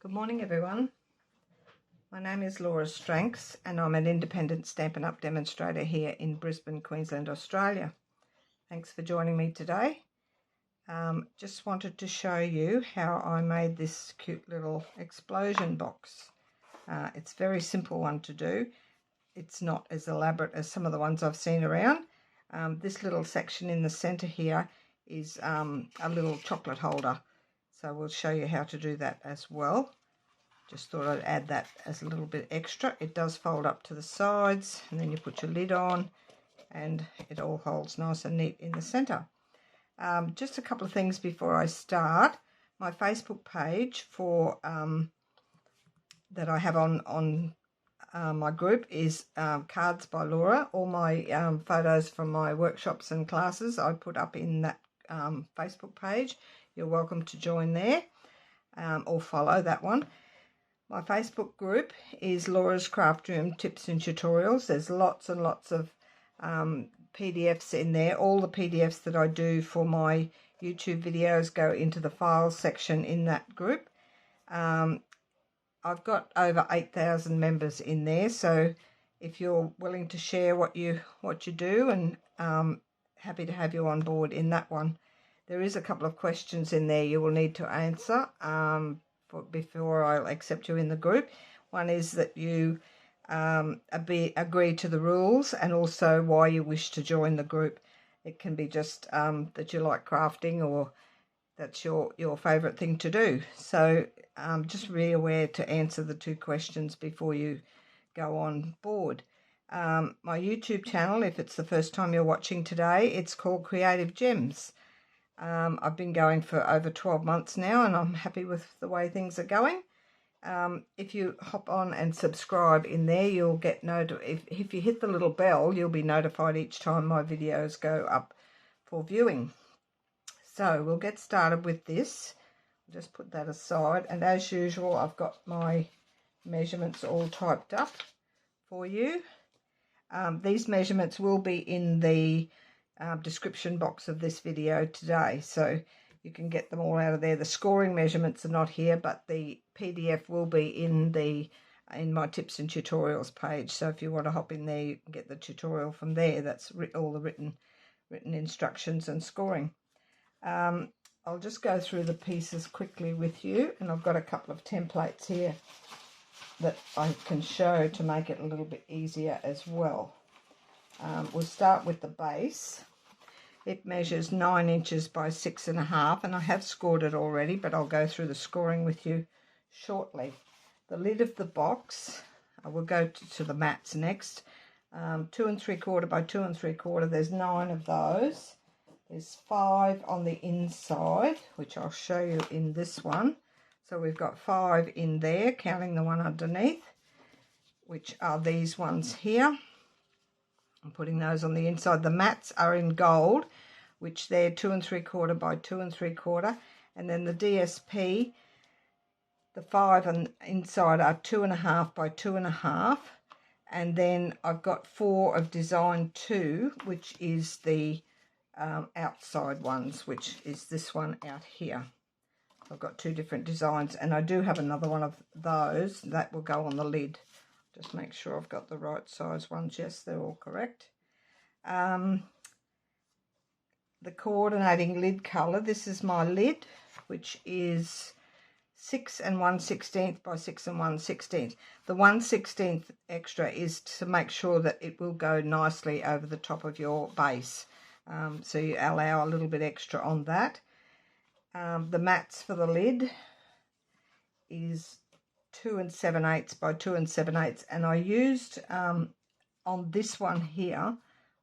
Good morning, everyone. My name is Laura Stranks and I'm an independent Stampin' Up! Demonstrator here in Brisbane, Queensland, Australia. Thanks for joining me today. Just wanted to show you how I made this cute little explosion box. It's a very simple one to do. It's not as elaborate as some of the ones I've seen around. This little section in the center here is a little chocolate holder. So we'll show you how to do that as well. Just thought I'd add that as a little bit extra. It does fold up to the sides and then you put your lid on and it all holds nice and neat in the center. Just a couple of things before I start. My Facebook page for that I have on my group is Cards by Laura. All my photos from my workshops and classes I put up in that Facebook page. You're welcome to join there or follow that one. My Facebook group is Laura's Craft Room Tips and Tutorials. There's lots and lots of PDFs in there. All the PDFs that I do for my YouTube videos go into the files section in that group. I've got over 8,000 members in there, so if you're willing to share what you do, and happy to have you on board in that one. There is a couple of questions in there you will need to answer before I'll accept you in the group. One is that you agree to the rules and also why you wish to join the group. It can be just that you like crafting or that's your favourite thing to do. So just be aware to answer the two questions before you go on board. My YouTube channel, if it's the first time you're watching today, it's called Creative Gems. I've been going for over 12 months now and I'm happy with the way things are going. If you hop on and subscribe in there, you'll get if you hit the little bell, you'll be notified each time my videos go up for viewing. So we'll get started with this. I'll just put that aside, and as usual I've got my measurements all typed up for you. These measurements will be in the description box of this video today, so you can get them all out of there. The scoring measurements are not here, but the PDF will be in my tips and tutorials page, so if you want to hop in there you can get the tutorial from there. That's all the written instructions and scoring. I'll just go through the pieces quickly with you, and I've got a couple of templates here that I can show to make it a little bit easier as well. We'll start with the base. It measures 9 inches by 6.5, and I have scored it already, but I'll go through the scoring with you shortly. The lid of the box, I will go to the mats next. 2 3/4 by 2 3/4. There's 9 of those. There's 5 on the inside, which I'll show you in this one. So we've got 5 in there, counting the one underneath, which are these ones here. I'm putting those on the inside. The mats are in gold, which they're 2 3/4 by 2 3/4, and then the DSP, the 5 on the inside are 2.5 by 2.5, and then I've got 4 of design 2, which is the outside ones, which is this one out here. I've got 2 different designs, and I do have another one of those that will go on the lid. Just make sure I've got the right size ones. Yes, they're all correct. The coordinating lid colour, this is my lid, which is 6 1/16 by 6 1/16. The 1/16 extra is to make sure that it will go nicely over the top of your base. So you allow a little bit extra on that. The mats for the lid is 2 7/8 by 2 7/8, and I used on this one here,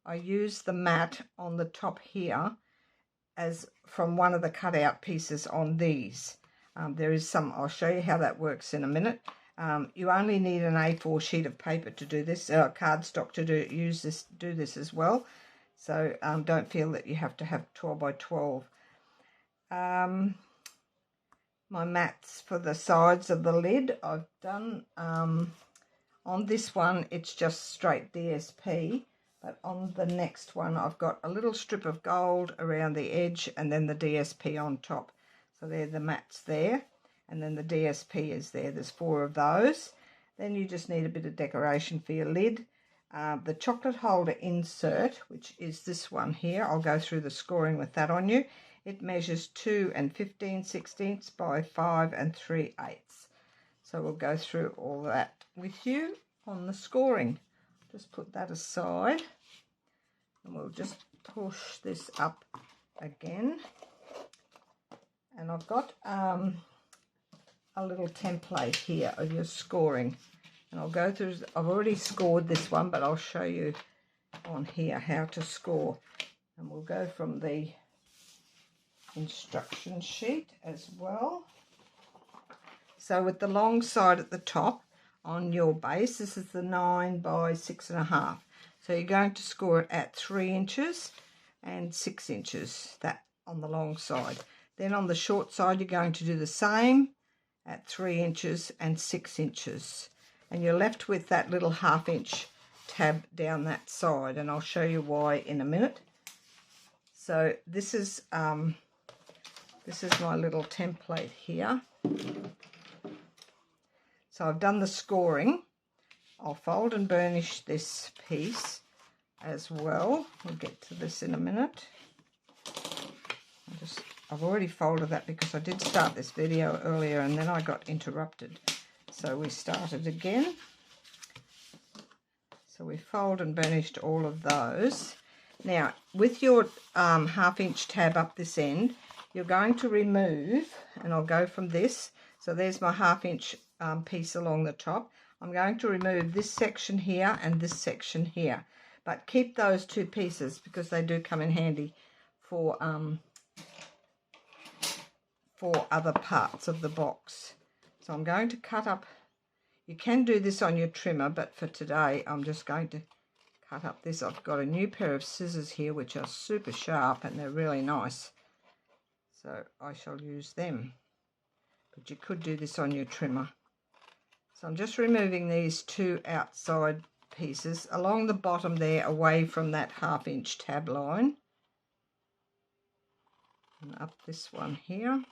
I used the mat on the top here as from one of the cutout pieces on these. There is some, I'll show you how that works in a minute. You only need an A4 sheet of paper to do this, cardstock to do this as well. So don't feel that you have to have 12 by 12. My mats for the sides of the lid I've done. On this one it's just straight DSP, but on the next one I've got a little strip of gold around the edge and then the DSP on top. So they're the mats there. and then the DSP is there. There's 4 of those. Then you just need a bit of decoration for your lid. The chocolate holder insert, which is this one here, I'll go through the scoring with that on you. It measures 2 15/16 by 5 3/8. So we'll go through all that with you on the scoring. Just put that aside, and we'll just push this up again. And I've got a little template here of your scoring, and I'll go through. I've already scored this one, but I'll show you on here how to score. And we'll go from the instruction sheet as well. So with the long side at the top on your base, this is the 9 by 6.5. So you're going to score it at 3 inches and 6 inches, that on the long side. Then on the short side, you're going to do the same at 3 inches and 6 inches. And you're left with that little 1/2 inch tab down that side, and I'll show you why in a minute. So this is my little template here. So I've done the scoring. I'll fold and burnish this piece as well. We'll get to this in a minute. I've already folded that because I did start this video earlier and then I got interrupted. So we started again. So we fold and burnished all of those. Now, with your 1/2 inch tab up this end, you're going to remove, and I'll go from this. So there's my 1/2 inch piece along the top. I'm going to remove this section here and this section here. But keep those 2 pieces because they do come in handy for other parts of the box. So I'm going to cut up. You can do this on your trimmer, but for today I'm just going to cut up this. I've got a new pair of scissors here which are super sharp and they're really nice. So I shall use them. But you could do this on your trimmer. So I'm just removing these 2 outside pieces along the bottom there, away from that 1/2 inch tab line. And up this one here.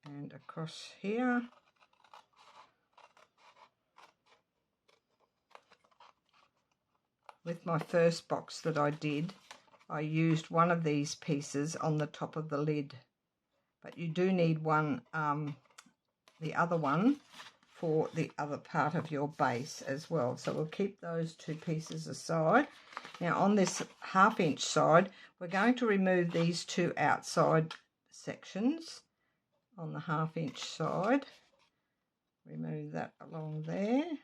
And across here. With my first box that I did, I used one of these pieces on the top of the lid. But you do need one, the other one, for the other part of your base as well. So we'll keep those 2 pieces aside. Now on this 1/2 inch side, we're going to remove these 2 outside sections on the 1/2 inch side. Remove that along there.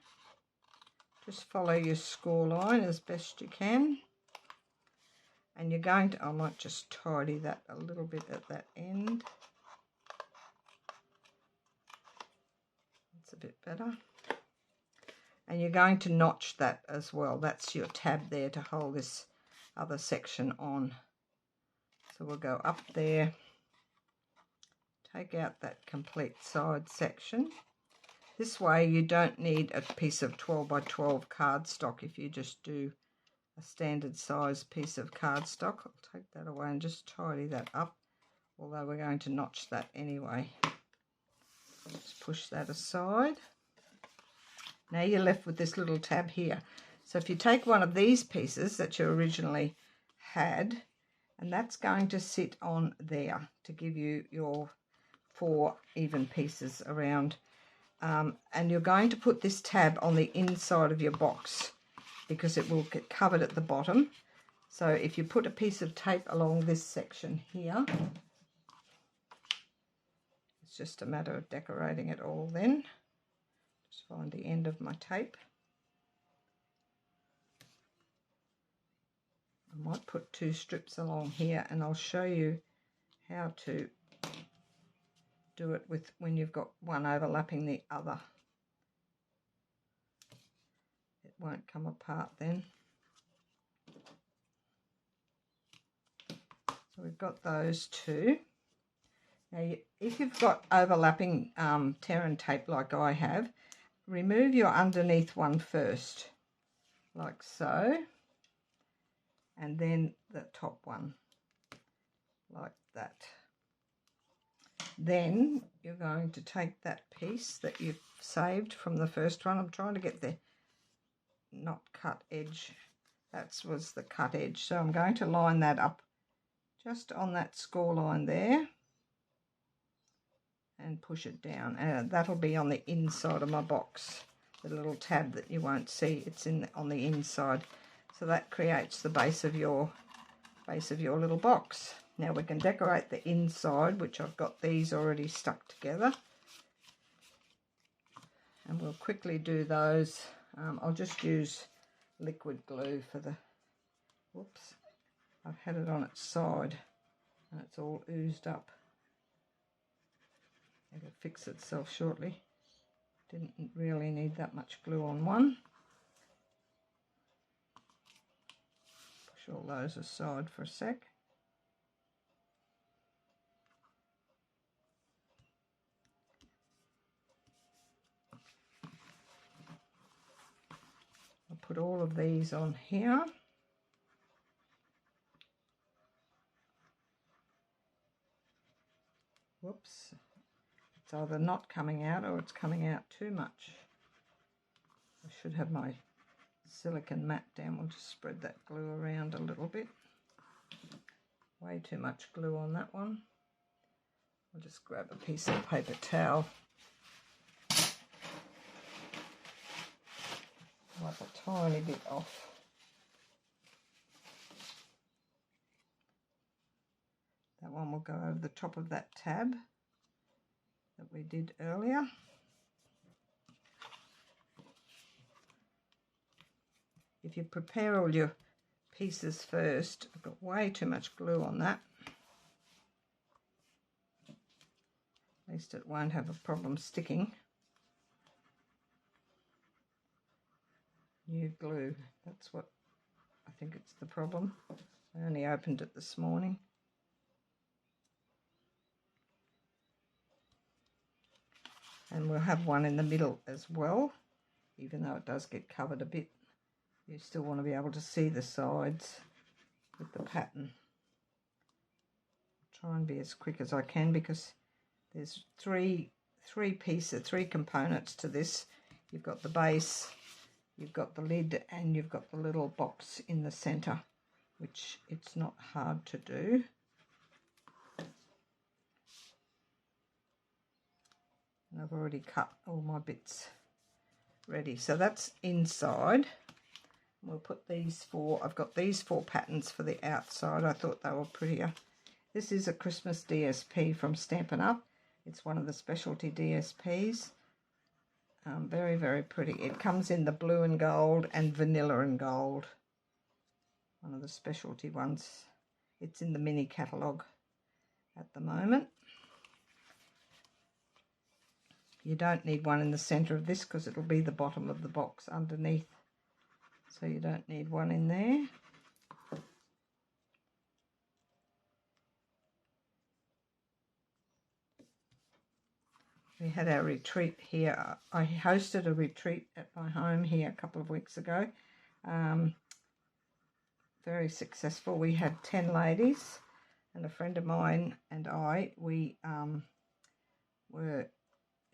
Just follow your score line as best you can. And you're going to, I might just tidy that a little bit at that end. That's a bit better. And you're going to notch that as well. That's your tab there to hold this other section on. So we'll go up there, take out that complete side section. This way you don't need a piece of 12 by 12 cardstock if you just do a standard size piece of cardstock. I'll take that away and just tidy that up, although we're going to notch that anyway. Let's push that aside. Now you're left with this little tab here. So if you take one of these pieces that you originally had, and that's going to sit on there to give you your 4 even pieces around. And you're going to put this tab on the inside of your box because it will get covered at the bottom. So if you put a piece of tape along this section here, it's just a matter of decorating it all then. Just find the end of my tape. I might put 2 strips along here and I'll show you how to do it with when you've got one overlapping the other. It won't come apart then. So we've got those 2. Now if you've got overlapping tear and tape like I have, remove your underneath one first, like so, and then the top one, like that. Then you're going to take that piece that you've saved from the first one. I'm trying to get the not cut edge. That was the cut edge. So I'm going to line that up just on that score line there and push it down. That'll be on the inside of my box. The little tab that you won't see, it's on the inside. So that creates the base of your little box. Now we can decorate the inside, which I've got these already stuck together. And we'll quickly do those. I'll just use liquid glue for the, whoops, I've had it on its side and it's all oozed up. It'll fix itself shortly. Didn't really need that much glue on one. Push all those aside for a sec. I'll put all of these on here. Whoops. It's either not coming out or it's coming out too much. I should have my silicone mat down. We'll just spread that glue around a little bit. Way too much glue on that one. I'll just grab a piece of paper towel. Wipe a tiny bit off. That one will go over the top of that tab that we did earlier. If you prepare all your pieces first, I've got way too much glue on that. At least it won't have a problem sticking. New glue, that's what I think it's the problem. I only opened it this morning. And we'll have one in the middle as well, even though it does get covered a bit. You still want to be able to see the sides with the pattern. I'll try and be as quick as I can because there's three components to this. You've got the base, you've got the lid, and you've got the little box in the centre, which it's not hard to do. And I've already cut all my bits ready. So that's inside. We'll put these four, I've got these four patterns for the outside. I thought they were prettier. This is a Christmas DSP from Stampin' Up. It's one of the specialty DSPs. Very, very pretty. It comes in the blue and gold and vanilla and gold. One of the specialty ones. It's in the mini catalogue at the moment. You don't need one in the centre of this because it'll be the bottom of the box underneath. So you don't need one in there. We had our retreat here. I hosted a retreat at my home here a couple of weeks ago. Very successful. We had 10 ladies and a friend of mine and I, we were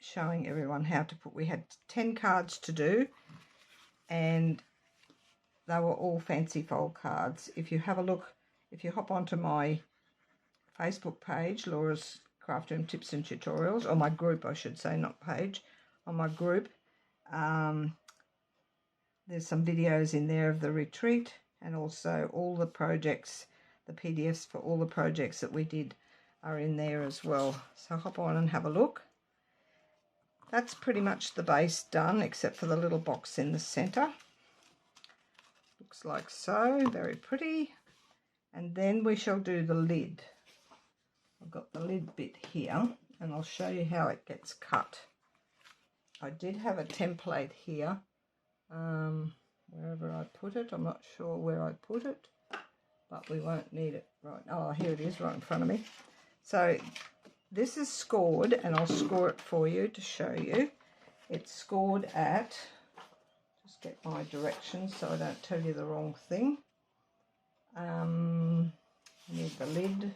showing everyone how to put, we had 10 cards to do and they were all fancy fold cards. If you have a look, if you hop onto my Facebook page, Laura's Craft Room Tips and Tutorials, or my group I should say, not page, on my group, there's some videos in there of the retreat and also all the projects, the PDFs for all the projects that we did are in there as well. So hop on and have a look. That's pretty much the base done except for the little box in the centre. Looks like so, very pretty. And then we shall do the lid. I've got the lid bit here and I'll show you how it gets cut. I did have a template here, wherever I put it. I'm not sure where I put it, but we won't need it right. Oh, here it is right in front of me. So this is scored, and I'll score it for you to show you. It's scored at, just get my directions so I don't tell you the wrong thing. I need the lid.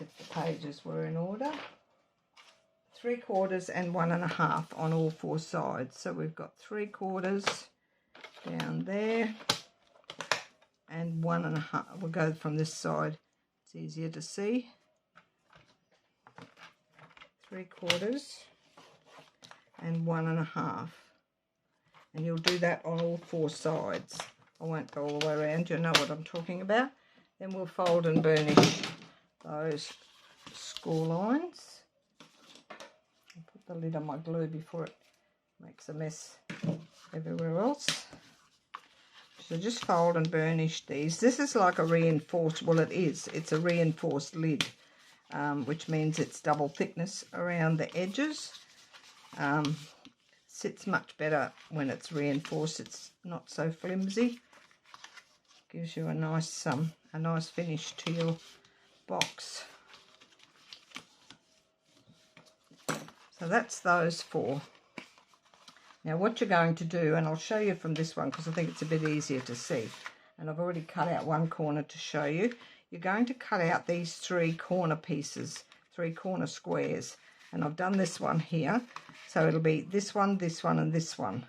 if the pages were in order. 3/4 and 1 1/2 on all 4 sides. So we've got 3/4 down there and 1 1/2. We'll go from this side, it's easier to see. 3/4 and 1 1/2, and you'll do that on all 4 sides. I won't go all the way around, you'll know what I'm talking about. Then we'll fold and burnish those score lines. I'll put the lid on my glue before it makes a mess everywhere else. So just fold and burnish these. This is like a reinforced, well it is, it's a reinforced lid, which means it's double thickness around the edges. Sits much better when it's reinforced, it's not so flimsy. Gives you a nice finish to your box. So that's those 4. Now what you're going to do, and I'll show you from this one because I think it's a bit easier to see, and I've already cut out one corner to show you. You're going to cut out these 3 corner pieces, 3 corner squares, and I've done this one here, so it'll be this one, and this one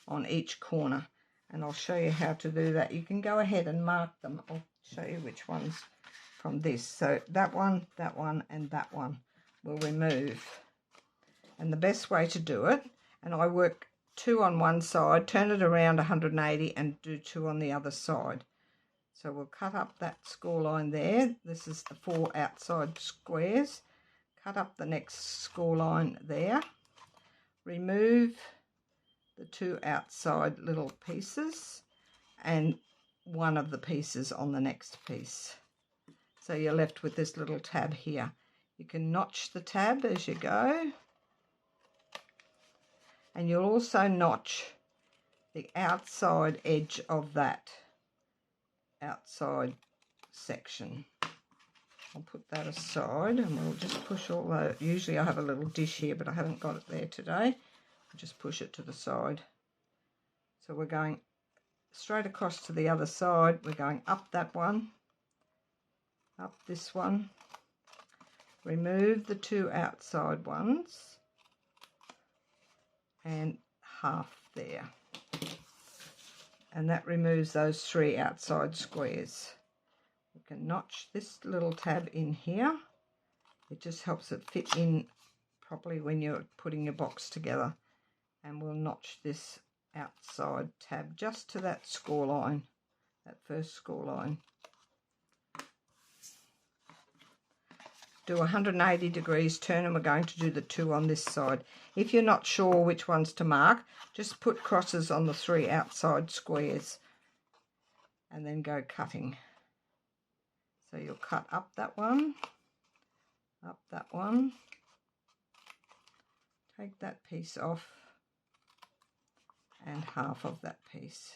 on each corner, and I'll show you how to do that. You can go ahead and mark them. I'll show you which ones from this. So that one, and that one will remove. And the best way to do it, and I work 2 on one side, turn it around 180 and do 2 on the other side. So we'll cut up that score line there. This is the 4 outside squares. Cut up the next score line there. Remove the 2 outside little pieces and one of the pieces on the next piece. So you're left with this little tab here. You can notch the tab as you go. And you'll also notch the outside edge of that outside section. I'll put that aside and we'll just push all that. Usually I have a little dish here, but I haven't got it there today. I'll just push it to the side. So we're going straight across to the other side. We're going up that one, up this one. Remove the 2 outside ones and half there, and that removes those 3 outside squares. We can notch this little tab in here. It just helps it fit in properly when you're putting your box together, and we'll notch this outside tab just to that score line, that first score line. Do 180 degrees turn, and we're going to do the 2 on this side. If you're not sure which ones to mark, just put crosses on the 3 outside squares and then go cutting. So you'll cut up that one, take that piece off and half of that piece.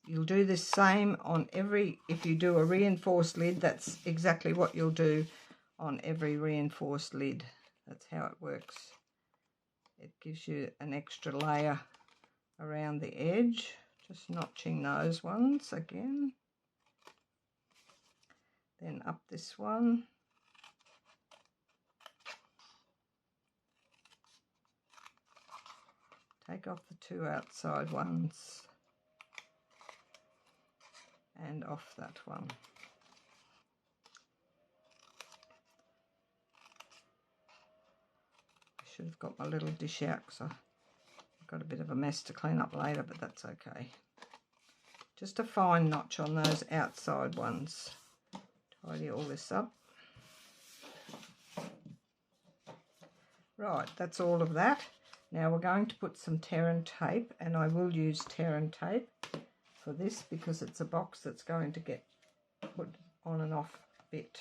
You'll do this same on every, if you do a reinforced lid, that's exactly what you'll do on every reinforced lid. That's how it works. It gives you an extra layer around the edge. Just notching those ones again. Then up this one. Take off the 2 outside ones and off that one. Should have got my little dish out because I've got a bit of a mess to clean up later, but that's okay. Just a fine notch on those outside ones. Tidy all this up. Right, that's all of that. Now we're going to put some tear and tape, and I will use tear and tape for this because it's a box that's going to get put on and off a bit.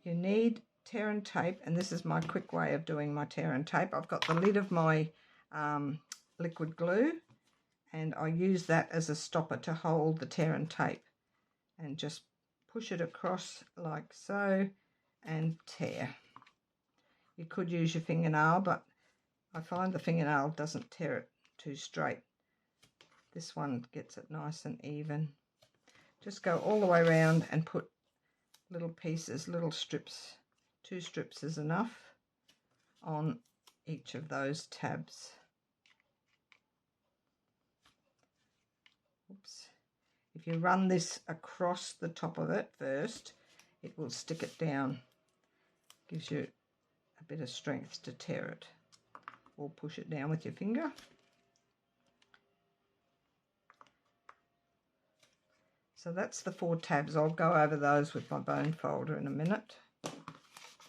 You need tear and tape, and this is my quick way of doing my tear and tape. I've got the lid of my liquid glue, and I use that as a stopper to hold the tear and tape, and just push it across like so and tear. You could use your fingernail, but I find the fingernail doesn't tear it too straight. This one gets it nice and even. Just go all the way around and put little pieces, little strips. 2 strips is enough on each of those tabs. Oops. If you run this across the top of it first, it will stick it down. Gives you a bit of strength to tear it, or push it down with your finger. So that's the 4 tabs. I'll go over those with my bone folder in a minute.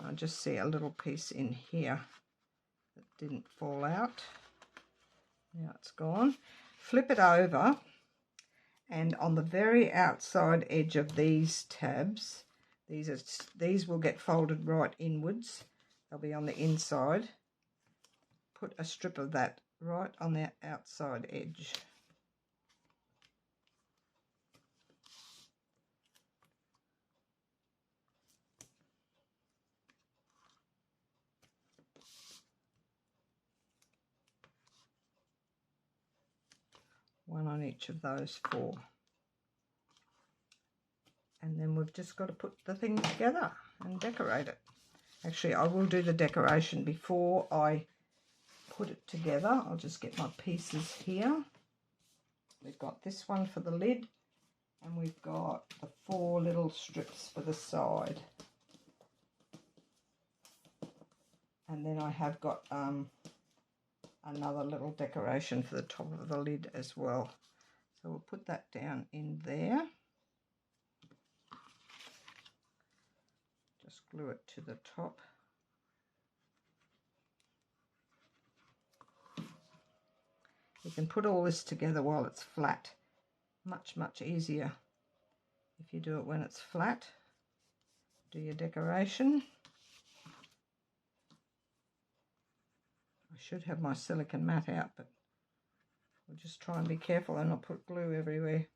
I just see a little piece in here that didn't fall out. Now it's gone. Flip it over, and on the very outside edge of these tabs, these will get folded right inwards. They'll be on the inside. Put a strip of that right on the outside edge. One on each of those 4. And then we've just got to put the thing together and decorate it. Actually, I will do the decoration before I put it together. I'll just get my pieces here. We've got this one for the lid, and we've got the 4 little strips for the side. And then I have got another little decoration for the top of the lid as well. So we'll put that down in there. Just glue it to the top. You can put all this together while it's flat. Much easier if you do it when it's flat. Do your decoration. I should have my silicone mat out, but we'll just try and be careful and not put glue everywhere.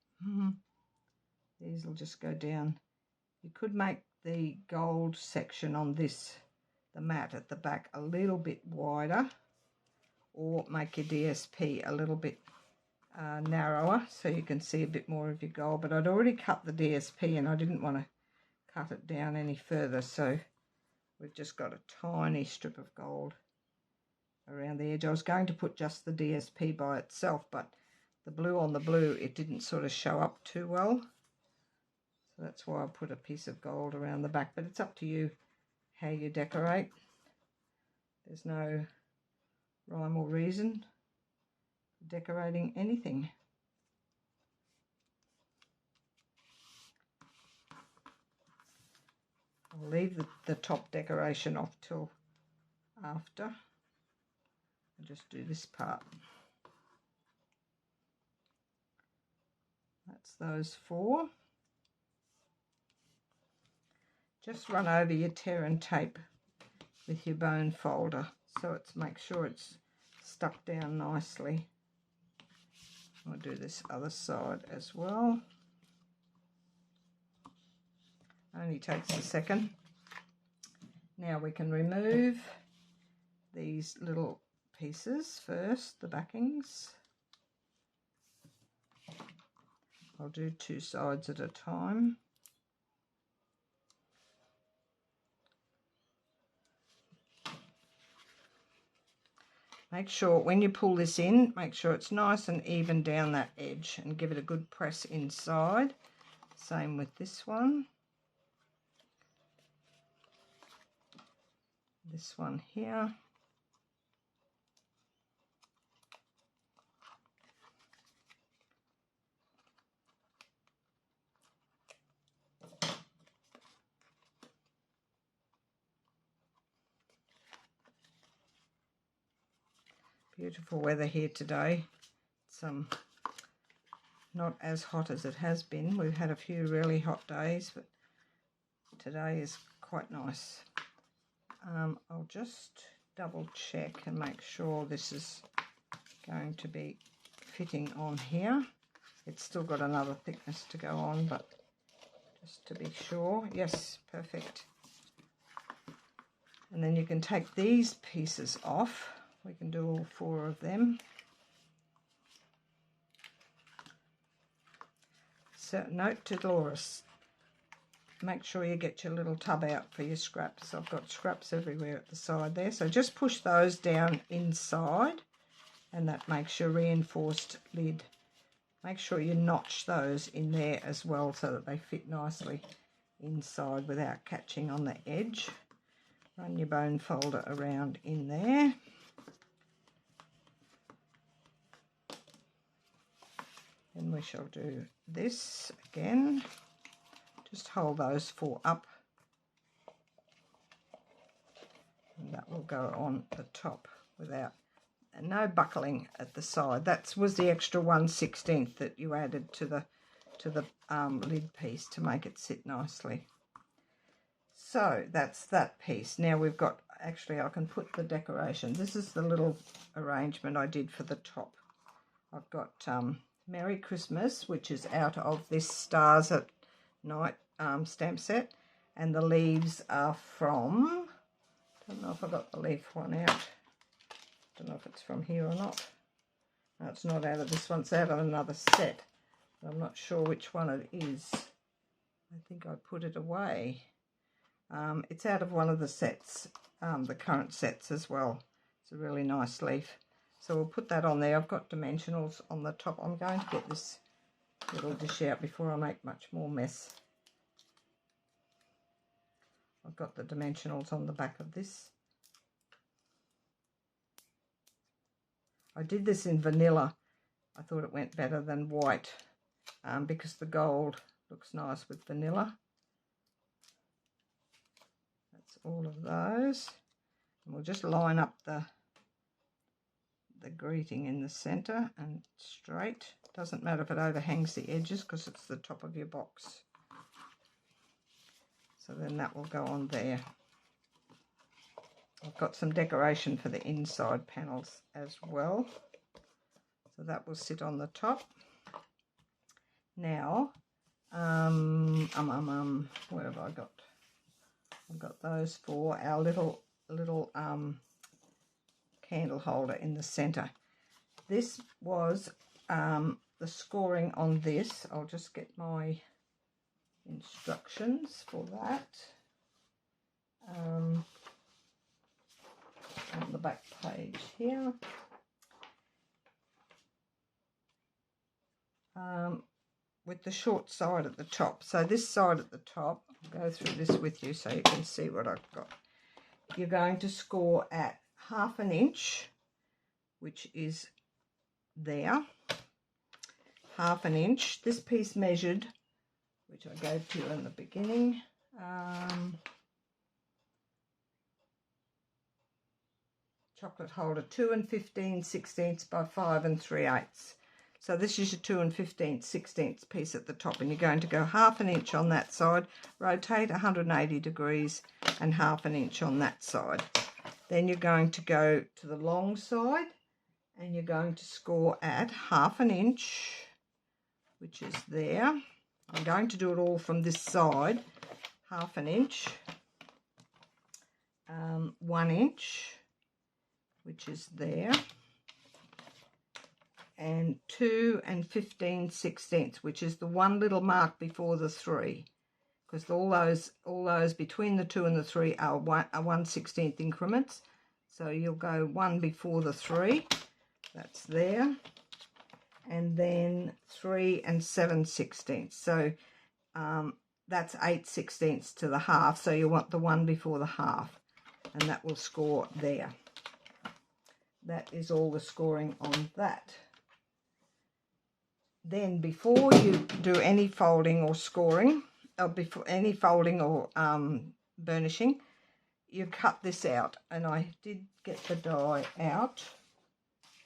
These will just go down. You could make the gold section on this, the mat at the back, a little bit wider, or make your DSP a little bit narrower so you can see a bit more of your gold. But I'd already cut the DSP and I didn't want to cut it down any further, so we've just got a tiny strip of gold around the edge. I was going to put just the DSP by itself, but the blue on the blue, it didn't sort of show up too well. So that's why I put a piece of gold around the back, but it's up to you how you decorate. There's no rhyme or reason for decorating anything. I'll leave the top decoration off till after. I'll just do this part. That's those 4. Just run over your tear and tape with your bone folder so it's make sure it's stuck down nicely. I'll do this other side as well. Only takes a second. Now we can remove these little pieces first, the backings. I'll do 2 sides at a time. Make sure when you pull this in, make sure it's nice and even down that edge and give it a good press inside. Same with this one. This one here. Beautiful weather here today. It's not as hot as it has been. We've had a few really hot days, but today is quite nice. I'll just double check and make sure this is going to be fitting on here. It's still got another thickness to go on, but just to be sure. Yes, perfect. And then you can take these pieces off. We can do all 4 of them. So, note to Dolores, make sure you get your little tub out for your scraps. I've got scraps everywhere at the side there. So just push those down inside, and that makes your reinforced lid. Make sure you notch those in there as well so that they fit nicely inside without catching on the edge. Run your bone folder around in there. Then we shall do this again. Just hold those four up, and that will go on the top without, and no buckling at the side. That was the extra 1/16 that you added to the lid piece to make it sit nicely. So that's that piece. Now we've got, actually I can put the decoration. This is the little arrangement I did for the top. I've got Merry Christmas, which is out of this Stars at Night stamp set, and the leaves are from, don't know if I got the leaf one out. Don't know if it's from here or not. No, it's not out of this one. It's out of another set. I'm not sure which one it is. I think I put it away. It's out of one of the sets, the current sets as well. It's a really nice leaf. So we'll put that on there. I've got dimensionals on the top. I'm going to get this little dish out before I make much more mess. I've got the dimensionals on the back of this. I did this in vanilla. I thought it went better than white because the gold looks nice with vanilla. That's all of those. And we'll just line up the greeting in the center and straight. Doesn't matter if it overhangs the edges because it's the top of your box. So then that will go on there. I've got some decoration for the inside panels as well. So that will sit on the top. Now, what have I got? I've got those for our little candle holder in the center. This was the scoring on this. I'll just get my instructions for that on the back page here. With the short side at the top. So this side at the top, I'll go through this with you so you can see what I've got. You're going to score at 1/2 inch, which is there. 1/2 inch. This piece measured, which I gave to you in the beginning. Chocolate holder 2 15/16 by 5 3/8. So this is your 2 15/16 piece at the top, and you're going to go 1/2 inch on that side, rotate 180 degrees and 1/2 inch on that side. Then you're going to go to the long side and you're going to score at 1/2 inch, which is there. I'm going to do it all from this side. 1/2 inch, 1 inch, which is there, and 2 15/16, which is the one little mark before the 3, because all those between the 2 and the 3 are 1/16 increments. So you'll go 1 before the 3, that's there, and then 3 7/16. So that's 8/16 to the 1/2. So you want the one before the 1/2, and that will score there. That is all the scoring on that. Then before you do any folding or scoring, or before any folding or burnishing, you cut this out. And I did get the die out,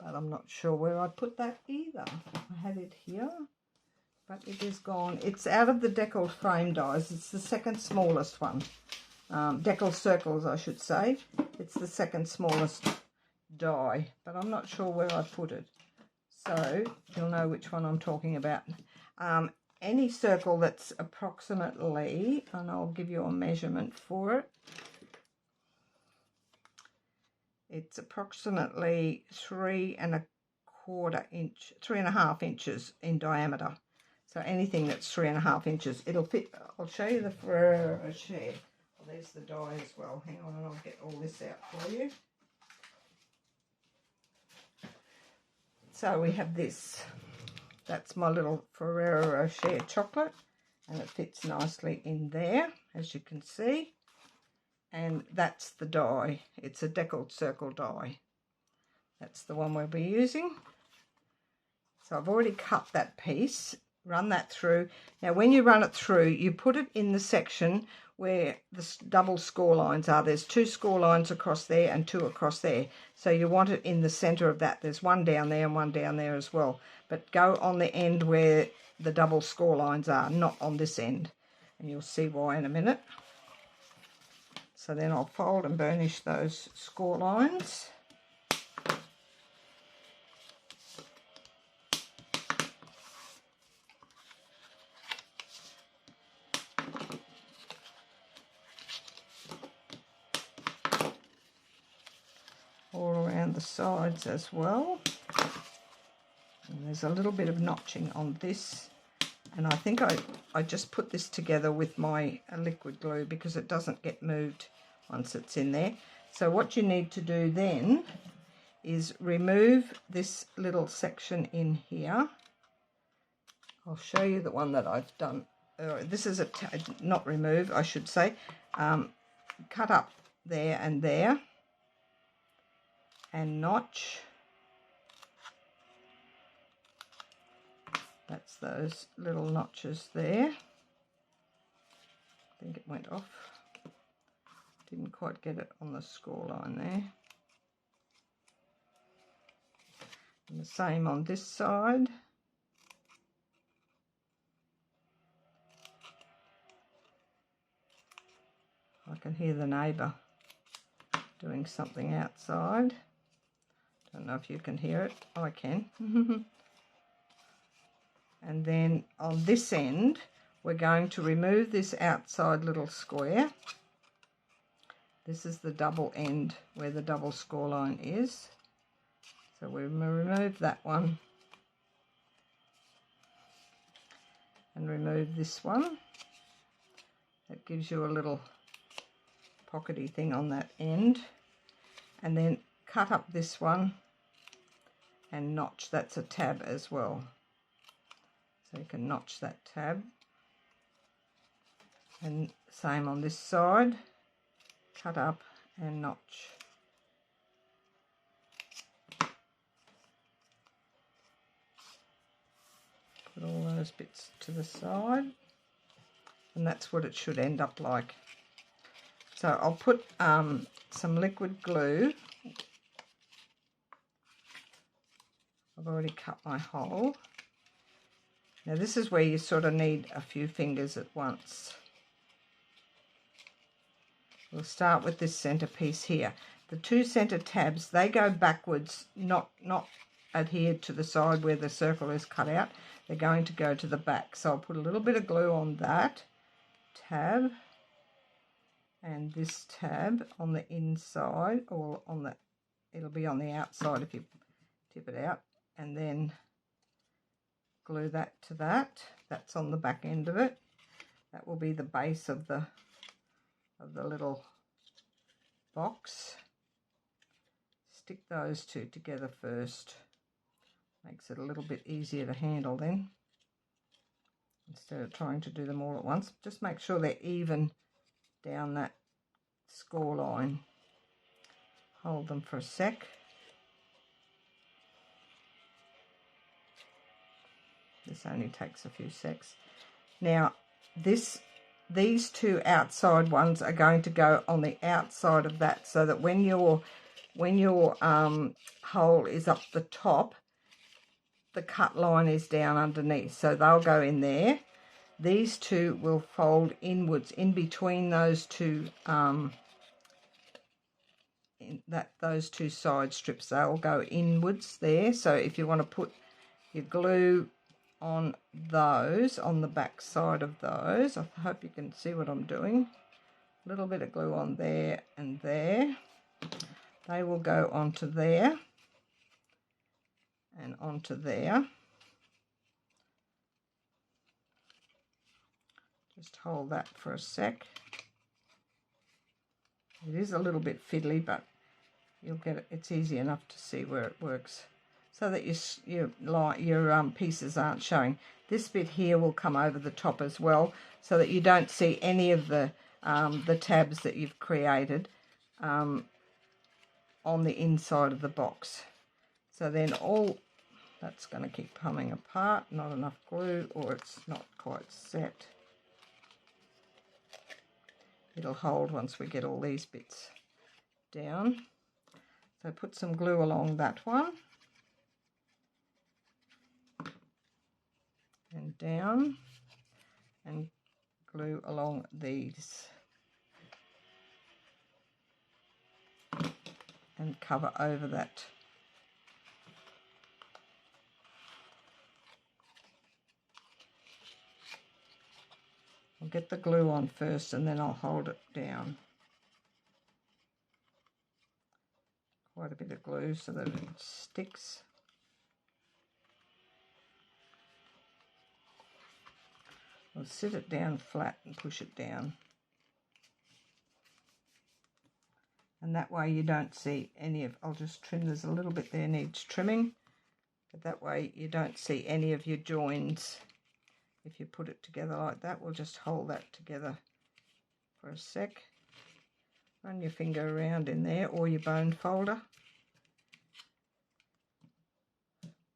but I'm not sure where I put that either. I had it here, but it is gone. It's out of the deckled frame dies. It's the second smallest one. Deckled circles, I should say. It's the second smallest die, but I'm not sure where I put it. So you'll know which one I'm talking about. Any circle that's approximately, and I'll give you a measurement for it. It's approximately 3 1/4 inch, 3 1/2 inches in diameter. So anything that's 3.5 inches, it'll fit. I'll show you the Ferrero Rocher. Well, there's the die as well. Hang on and I'll get all this out for you. So we have this. That's my little Ferrero Rocher chocolate, and it fits nicely in there, as you can see. And that's the die. It's a deckled circle die. That's the one we'll be using. So I've already cut that piece, run that through. Now when you run it through, you put it in the section where the double score lines are. There's 2 score lines across there and 2 across there. So you want it in the centre of that. There's one down there and one down there as well. But go on the end where the double score lines are, not on this end. And you'll see why in a minute. So then I'll fold and burnish those score lines. All around the sides as well. And there's a little bit of notching on this, and I think I just put this together with my liquid glue because it doesn't get moved once it's in there. So what you need to do then is remove this little section in here. I'll show you the one that I've done. This is not remove, I should say. Cut up there and notch. That's those little notches there. I think it went off. Didn't quite get it on the score line there. And the same on this side. I can hear the neighbour doing something outside. Don't know if you can hear it. I can. And then on this end, we're going to remove this outside little square. This is the double end where the double score line is. So we remove that one and remove this one. That gives you a little pockety thing on that end. And then cut up this one and notch. That's a tab as well. So you can notch that tab. And same on this side. Cut up and notch. Put all those bits to the side. And that's what it should end up like. So I'll put some liquid glue. I've already cut my hole. Now this is where you sort of need a few fingers at once. We'll start with this centre piece here. The 2 centre tabs, they go backwards, not adhered to the side where the circle is cut out. They're going to go to the back. So I'll put a little bit of glue on that tab and this tab on the inside, or on the, it'll be on the outside if you tip it out, and then glue that to that. That's on the back end of it. That will be the base of the little box. Stick those 2 together first. Makes it a little bit easier to handle then, instead of trying to do them all at once. Just make sure they're even down that score line. Hold them for a sec. This only takes a few secs. Now these 2 outside ones are going to go on the outside of that, so that when your hole is up the top, the cut line is down underneath. So they'll go in there. These 2 will fold inwards in between those 2 those 2 side strips. They'll go inwards there. So if you want to put your glue on those, on the back side of those, I hope you can see what I'm doing. A little bit of glue on there and there. They will go onto there and onto there. Just hold that for a sec. It is a little bit fiddly, but you'll get it. It's easy enough to see where it works, so that your pieces aren't showing. This bit here will come over the top as well, so that you don't see any of the tabs that you've created on the inside of the box. So then all that's going to keep coming apart. Not enough glue, or it's not quite set. It'll hold once we get all these bits down. So put some glue along that one and down, and glue along these and cover over that. I'll get the glue on first and then I'll hold it down. Quite a bit of glue so that it sticks. I'll sit it down flat and push it down. And that way you don't see any of, I'll just trim, there's a little bit there needs trimming, but that way you don't see any of your joins. If you put it together like that, we'll just hold that together for a sec. Run your finger around in there, or your bone folder.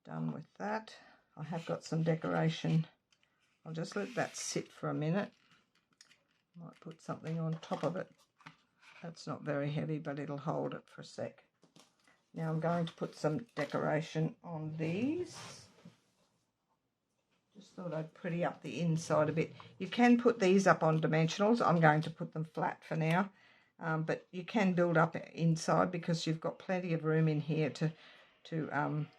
Done with that. I have got some decoration. I'll just let that sit for a minute. Might put something on top of it. That's not very heavy, but it'll hold it for a sec. Now I'm going to put some decoration on these. Just thought I'd pretty up the inside a bit. You can put these up on dimensionals. I'm going to put them flat for now. But you can build up inside because you've got plenty of room in here to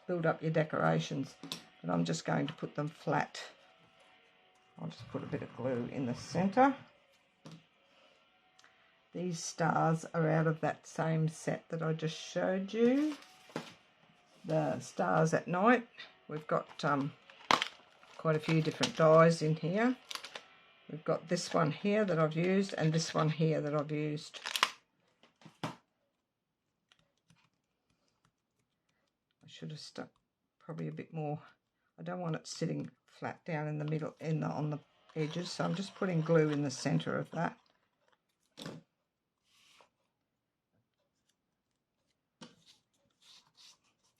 build up your decorations. But I'm just going to put them flat. I'll just put a bit of glue in the centre. These stars are out of that same set that I just showed you. The stars at night. We've got quite a few different dies in here. We've got this one here that I've used and this one here that I've used. I should have stuck probably a bit more. I don't want it sitting flat down in the middle on the edges, so I'm just putting glue in the centre of that.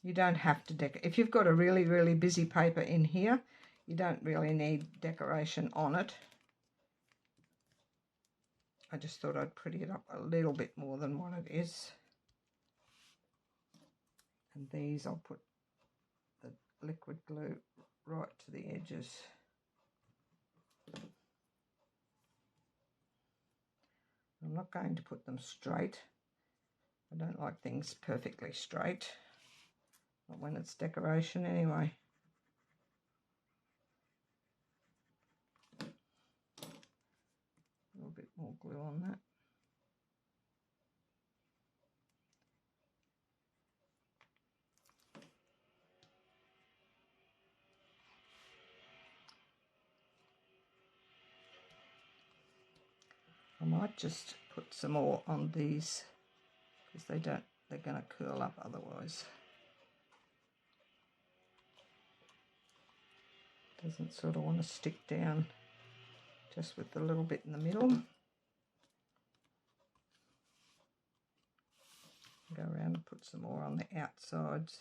You don't have to decorate. If you've got a really, really busy paper in here, you don't really need decoration on it. I just thought I'd pretty it up a little bit more than what it is. And these I'll put the liquid glue right to the edges. I'm not going to put them straight. I don't like things perfectly straight. Not when it's decoration anyway. A little bit more glue on that. I might just put some more on these because they're going to curl up otherwise. Doesn't sort of want to stick down just with the little bit in the middle. Go around and put some more on the outsides.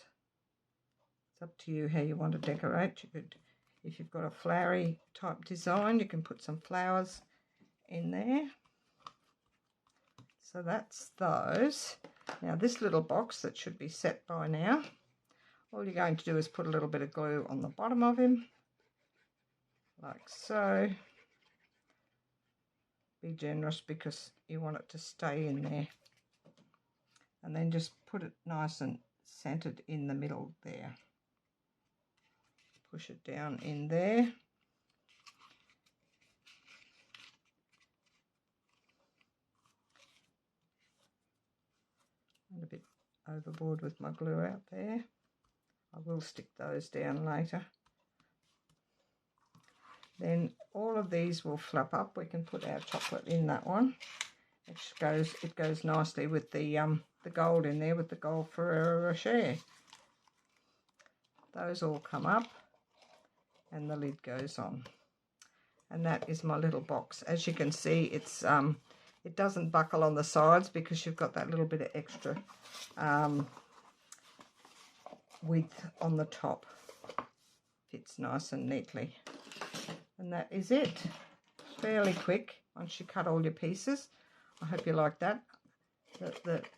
It's up to you how you want to decorate. You could, if you've got a flowery type design, you can put some flowers in there. So that's those. Now this little box that should be set by now, all you're going to do is put a little bit of glue on the bottom of him, like so. Be generous because you want it to stay in there. And then just put it nice and centered in the middle there. Push it down in there. And a bit overboard with my glue out there. I will stick those down later. Then all of these will flap up. We can put our chocolate in that one. It goes nicely with the gold in there, with the gold Ferrero Rocher. Those all come up and the lid goes on. And that is my little box. As you can see, it's it doesn't buckle on the sides because you've got that little bit of extra width on the top. Fits nice and neatly. And that is it. Fairly quick once you cut all your pieces. I hope you like that.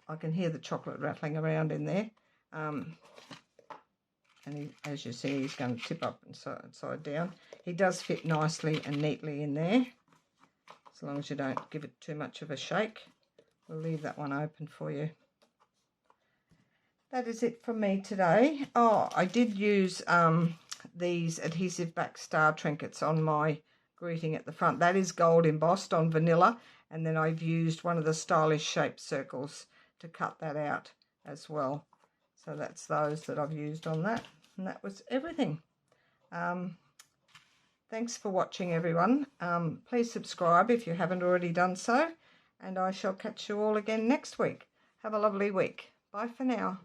I can hear the chocolate rattling around in there. And as you see, he's going to tip up and side down. He does fit nicely and neatly in there, as long as you don't give it too much of a shake. We'll leave that one open for you. That is it from me today. Oh, I did use these adhesive back star trinkets on my greeting at the front. That is gold embossed on vanilla, and then I've used one of the stylish shaped circles to cut that out as well. So that's those that I've used on that, and that was everything. Thanks for watching, everyone. Please subscribe if you haven't already done so, and I shall catch you all again next week. Have a lovely week. Bye for now.